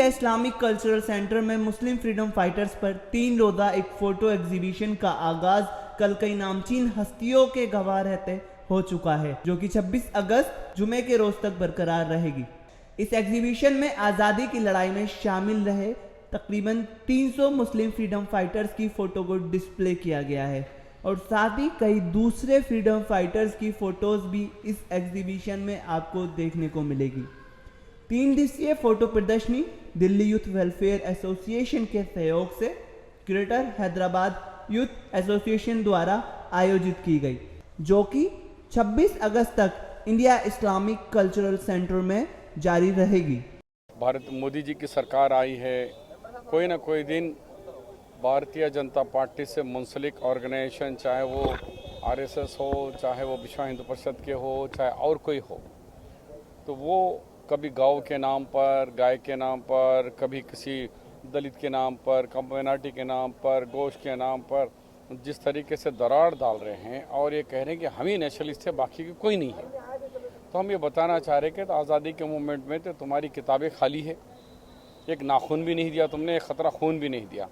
India Islamic cultural centre में मुस्लिम freedom fighters पर 3 रोज़ा एक फोटो एग्जीबिशन का आगाज कल कई नामचीन हस्तियों के गवाह रहते हो चुका है, जो कि 26 अगस्त जुमे के रोज तक बरकरार रहेगी। इस एग्जीबिशन में आज़ादी की लड़ाई में शामिल रहे तकरीबन 300 मुस्लिम फ्रीडम फाइटर्स की फोटो को डिस्प्ले किया गया है और साथ ही कई दूसरे फ्रीडम फाइटर्स की फोटोज भी इस एग्जीबिशन में आपको देखने को मिलेगी। 3 दिवसीय फोटो प्रदर्शनी दिल्ली यूथ वेलफेयर एसोसिएशन के सहयोग से ग्रेटर हैदराबाद यूथ एसोसिएशन द्वारा आयोजित की गई, जो कि 26 अगस्त तक इंडिया इस्लामिक कल्चरल सेंटर में जारी रहेगी। भारत मोदी जी की सरकार आई है, कोई ना कोई दिन भारतीय जनता पार्टी से मुंसलिक ऑर्गेनाइजेशन, चाहे वो आरएसएस हो, चाहे वो विश्व हिंदू परिषद के हो, चाहे और कोई हो, तो वो कभी गांव के नाम पर, गाय के नाम पर, कभी किसी दलित के नाम पर, कम्युनिटी के नाम पर, गोश्त के नाम पर जिस तरीके से दरार डाल रहे हैं और ये कह रहे हैं कि हम ही नेशनलिस्ट है, बाकी की कोई नहीं है। तो हम ये बताना चाह रहे कि तो आज़ादी के मूवमेंट में तो तुम्हारी किताबें खाली है, एक नाखून भी नहीं दिया तुमने, एक ख़तरा खून भी नहीं दिया।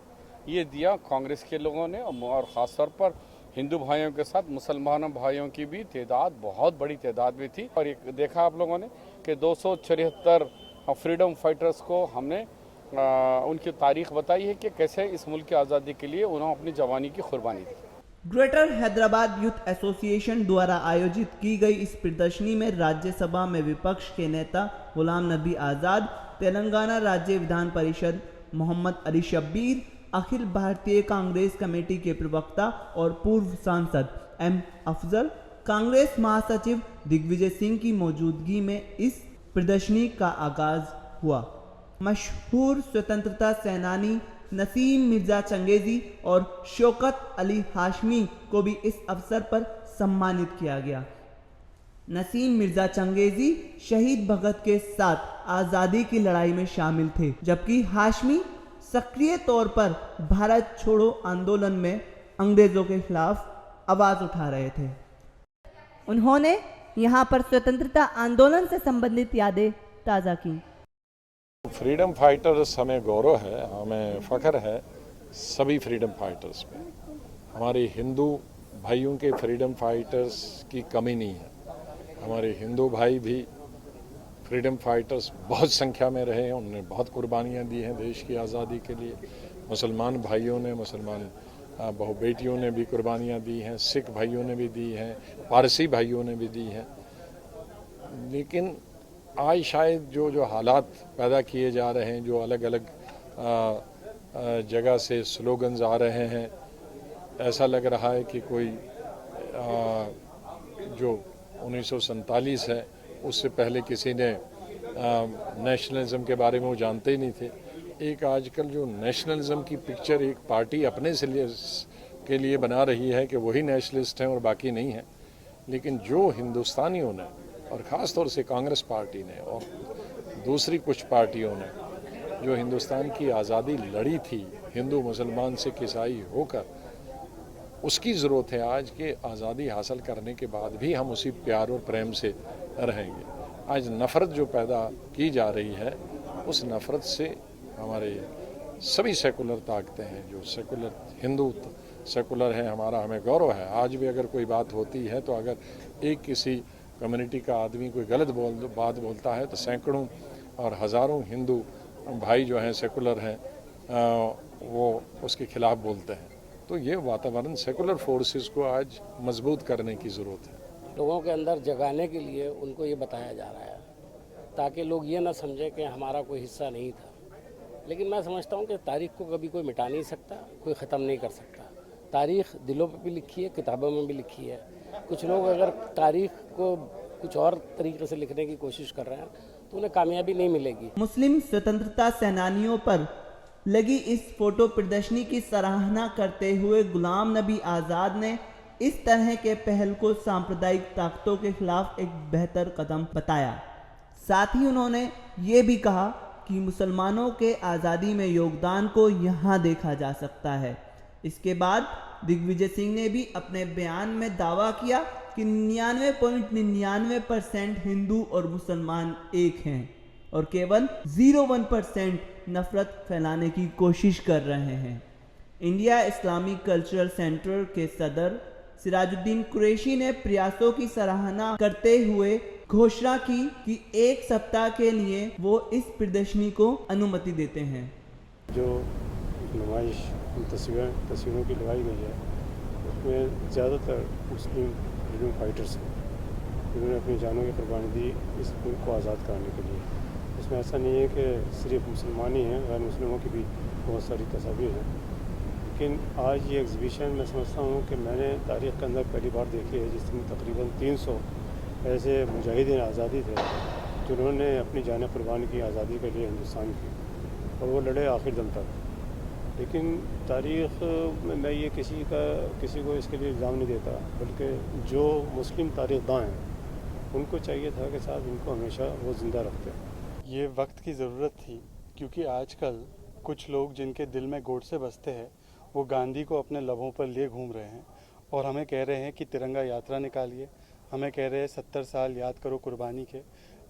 ये दिया कांग्रेस के लोगों ने और ख़ास तौर पर हिंदू भाइयों के साथ मुसलमान भाइयों की भी तादाद बहुत बड़ी तादाद में थी। और ये देखा आप लोगों ने कि 274 फ्रीडम फाइटर्स को हमने उनकी तारीख बताई है कि कैसे इस मुल्क की आज़ादी के लिए उन्होंने अपनी जवानी की कुर्बानी दी। ग्रेटर हैदराबाद यूथ एसोसिएशन द्वारा आयोजित की गई इस प्रदर्शनी में राज्यसभा में विपक्ष के नेता गुलाम नबी आज़ाद, तेलंगाना राज्य विधान परिषद मोहम्मद अली शब्बीर, अखिल भारतीय कांग्रेस कमेटी के प्रवक्ता और पूर्व सांसद एम अफजल, कांग्रेस महासचिव दिग्विजय सिंह की मौजूदगी में इस प्रदर्शनी का आगाज हुआ। मशहूर स्वतंत्रता सेनानी नसीम मिर्जा चंगेजी और शौकत अली हाशमी को भी इस अवसर पर सम्मानित किया गया। नसीम मिर्जा चंगेजी शहीद भगत के साथ आज़ादी की लड़ाई में शामिल थे, जबकि हाशमी सक्रिय तौर पर भारत छोड़ो आंदोलन में अंग्रेजों के खिलाफ आवाज उठा रहे थे। उन्होंने यहाँ पर स्वतंत्रता आंदोलन से संबंधित यादें ताज़ा की। फ्रीडम फाइटर्स हमें गौरव है, हमें फ़ख्र है सभी फ्रीडम फाइटर्स पे। हमारे हिंदू भाइयों के फ्रीडम फाइटर्स की कमी नहीं है। हमारे हिंदू भाई भी फ्रीडम फाइटर्स बहुत संख्या में रहे हैं, उन्होंने बहुत कुर्बानियाँ दी हैं देश की आज़ादी के लिए। मुसलमान भाइयों ने, मुसलमान बहु बेटियों ने भी कुर्बानियाँ दी हैं, सिख भाइयों ने भी दी हैं, पारसी भाइयों ने भी दी हैं। लेकिन आज शायद जो हालात पैदा किए जा रहे हैं, जो अलग अलग जगह से स्लोगन्स आ रहे हैं, ऐसा लग रहा है कि कोई जो 1947 है उससे पहले किसी ने नेशनलिज्म के बारे में वो जानते ही नहीं थे। एक आजकल जो नेशनलिज्म की पिक्चर एक पार्टी अपने से के लिए बना रही है कि वही नेशनलिस्ट हैं और बाकी नहीं है। लेकिन जो हिंदुस्तानियों ने और ख़ास तौर से कांग्रेस पार्टी ने और दूसरी कुछ पार्टियों ने जो हिंदुस्तान की आज़ादी लड़ी थी, हिंदू मुसलमान सिख ईसाई होकर, उसकी ज़रूरत है आज के आज़ादी हासिल करने के बाद भी हम उसी प्यार और प्रेम से रहेंगे। आज नफ़रत जो पैदा की जा रही है, उस नफ़रत से हमारे सभी सेकुलर ताकतें हैं, जो सेकुलर हिंदू सेकुलर हैं, हमें गौरव है। आज भी अगर कोई बात होती है तो अगर एक किसी कम्युनिटी का आदमी कोई गलत बात बोलता है तो सैकड़ों और हज़ारों हिंदू भाई जो हैं सेकुलर हैं वो उसके खिलाफ बोलते हैं। तो ये वातावरण सेकुलर फोर्सेस को आज मजबूत करने की ज़रूरत है। लोगों के अंदर जगाने के लिए उनको ये बताया जा रहा है ताकि लोग ये ना समझें कि हमारा कोई हिस्सा नहीं था। लेकिन मैं समझता हूँ कि तारीख़ को कभी कोई मिटा नहीं सकता, कोई ख़त्म नहीं कर सकता। तारीख़ दिलों पे भी लिखी है, किताबों में भी लिखी है। कुछ लोग अगर तारीख़ को कुछ और तरीके से लिखने की कोशिश कर रहे हैं तो उन्हें कामयाबी नहीं मिलेगी। मुस्लिम स्वतंत्रता सेनानियों पर लगी इस फोटो प्रदर्शनी की सराहना करते हुए गुलाम नबी आज़ाद ने इस तरह के पहल को सांप्रदायिक ताकतों के खिलाफ एक बेहतर कदम बताया। साथ ही उन्होंने ये भी कहा कि मुसलमानों के आज़ादी में योगदान को यहाँ देखा जा सकता है। इसके बाद दिग्विजय सिंह ने भी अपने बयान में दावा किया कि 99.99% हिंदू और मुसलमान एक हैं और केवल 0.1% नफरत फैलाने की कोशिश कर रहे हैं। इंडिया इस्लामिक कल्चरल सेंटर के सदर सिराजुद्दीन कुरैशी ने प्रयासों की सराहना करते हुए घोषणा की कि एक सप्ताह के लिए वो इस प्रदर्शनी को अनुमति देते हैं। जो नुमाइश तस्वीरों की लगाई गई है उसमें ज़्यादातर मुस्लिम फ्रीडम फाइटर्स हैं जिन्होंने अपनी जानों की कुर्बानी दी इस मुल्क को आज़ाद कराने के लिए। इसमें ऐसा नहीं है कि सिर्फ मुसलमान ही हैं, गैर मुस्लिमों की भी बहुत सारी तस्वीरें हैं। लेकिन आज ये एग्ज़िबिशन मैं समझता हूँ कि मैंने तारीख़ के अंदर पहली बार देखी है जिसमें तकरीबन 300 ऐसे मुजाहिदीन आज़ादी थे जिन्होंने अपनी जानें कुर्बान की आज़ादी के लिए हिंदुस्तान की, और वो लड़े आखिर दम तक। लेकिन तारीख़ में मैं ये किसी को इसके लिए इल्ज़ाम नहीं देता, बल्कि जो मुस्लिम तारीख़दां हैं उनको चाहिए था कि साहब इनको हमेशा वो ज़िंदा रखते। ये वक्त की ज़रूरत थी क्योंकि आजकल कुछ लोग जिनके दिल में गोडसे बसते हैं वो गांधी को अपने लबों पर लिए घूम रहे हैं और हमें कह रहे हैं कि तिरंगा यात्रा निकालिए, हमें कह रहे हैं 70 साल याद करो कुर्बानी के।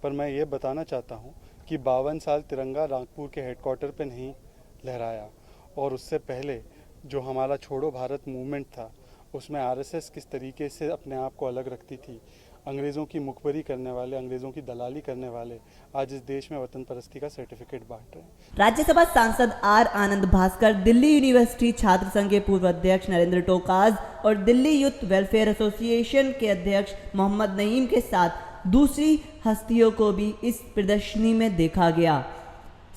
पर मैं ये बताना चाहता हूँ कि 52 साल तिरंगा नागपुर के हेडक्वार्टर पे नहीं लहराया, और उससे पहले जो हमारा छोड़ो भारत मूवमेंट था उसमें आरएसएस किस तरीके से अपने आप को अलग रखती थी। अंग्रेज़ों की मुखबरी करने वाले, अंग्रेज़ों की दलाली करने वाले आज इस देश में वतन परस्ती का सर्टिफिकेट बांट रहे हैं। राज्यसभा सांसद आर आनंद भास्कर, दिल्ली यूनिवर्सिटी छात्र संघ के पूर्व अध्यक्ष नरेंद्र टोकाज और दिल्ली यूथ वेलफेयर एसोसिएशन के अध्यक्ष मोहम्मद नईम के साथ दूसरी हस्तियों को भी इस प्रदर्शनी में देखा गया।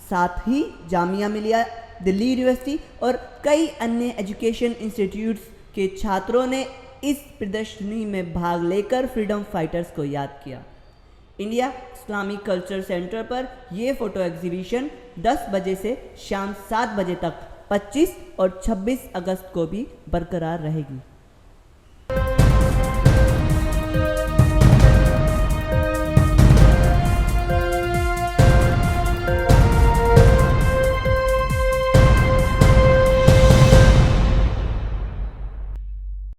साथ ही जामिया मिलिया, दिल्ली यूनिवर्सिटी और कई अन्य एजुकेशन इंस्टीट्यूट्स के छात्रों ने इस प्रदर्शनी में भाग लेकर फ्रीडम फाइटर्स को याद किया। इंडिया इस्लामिक कल्चर सेंटर पर यह फोटो एग्जीबिशन 10 बजे से शाम 7 बजे तक 25 और 26 अगस्त को भी बरकरार रहेगी।